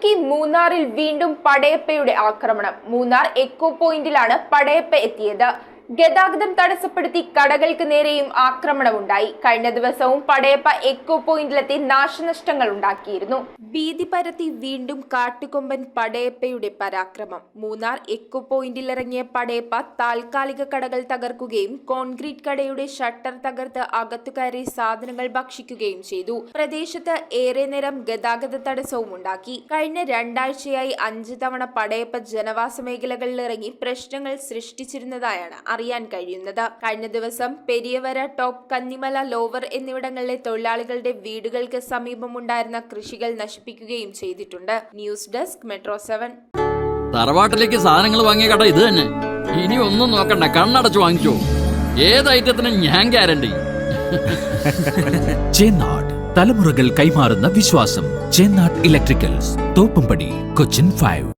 ഇടുക്കി മൂന്നാറിൽ വീണ്ടും പടയപ്പയുടെ ആക്രമണം. മൂന്നാർ എക്കോ പോയിന്റിലാണ് പടയപ്പ എത്തിയത്. ഗതാഗതം തടസ്സപ്പെടുത്തി കടകൾക്ക് നേരെയും ആക്രമണമുണ്ടായി. കഴിഞ്ഞ ദിവസവും പടയപ്പ എക്കോ പോയിന്റിലെത്തി നാശനഷ്ടങ്ങൾ ഉണ്ടാക്കിയിരുന്നു. ഭീതി പരത്തി വീണ്ടും കാട്ടുകൊമ്പൻ പടയപ്പയുടെ പരാക്രമം. മൂന്നാർ എക്കോ പോയിന്റിലിറങ്ങിയ പടയപ്പ താൽക്കാലിക കടകൾ തകർക്കുകയും കോൺക്രീറ്റ് കടയുടെ ഷട്ടർ തകർത്ത് അകത്തുകയറി സാധനങ്ങൾ ഭക്ഷിക്കുകയും ചെയ്തു. പ്രദേശത്ത് ഏറെ നേരം ഗതാഗത തടസ്സവും ഉണ്ടാക്കി. കഴിഞ്ഞ 2 ആഴ്ചയായി 5 തവണ പടയപ്പ ജനവാസ മേഖലകളിലിറങ്ങി പ്രശ്നങ്ങൾ സൃഷ്ടിച്ചിരുന്നതായാണ് അറിയാൻ കഴിയുന്നത്. കഴിഞ്ഞ ദിവസം പെരിയവര ടോപ്പ്, കന്നിമല ലോവർ എന്നിവിടങ്ങളിലെ തൊഴിലാളികളുടെ വീടുകൾക്ക് സമീപമുണ്ടായിരുന്ന കൃഷികൾ നശിപ്പിക്കുകയും ചെയ്തിട്ടുണ്ട്. News desk metro 7. തറവാട്ടിലേക്ക് സാധനങ്ങൾ വാങ്ങിയ കട ഇത് തന്നെ. ഇനി ഒന്നും നോക്കണ്ട, കണ്ണടച്ചു വാങ്ങിച്ചോ. ഏത് ഐറ്റത്തിനും ഞാൻ ഗ്യാരണ്ടി. ചേന്നാട്, തലമുറകൾ കൈമാറുന്ന വിശ്വാസം. ചേന്നാട് ഇലക്ട്രിക്കൽസ്, തോപ്പുംപടി, കൊച്ചിൻ 5.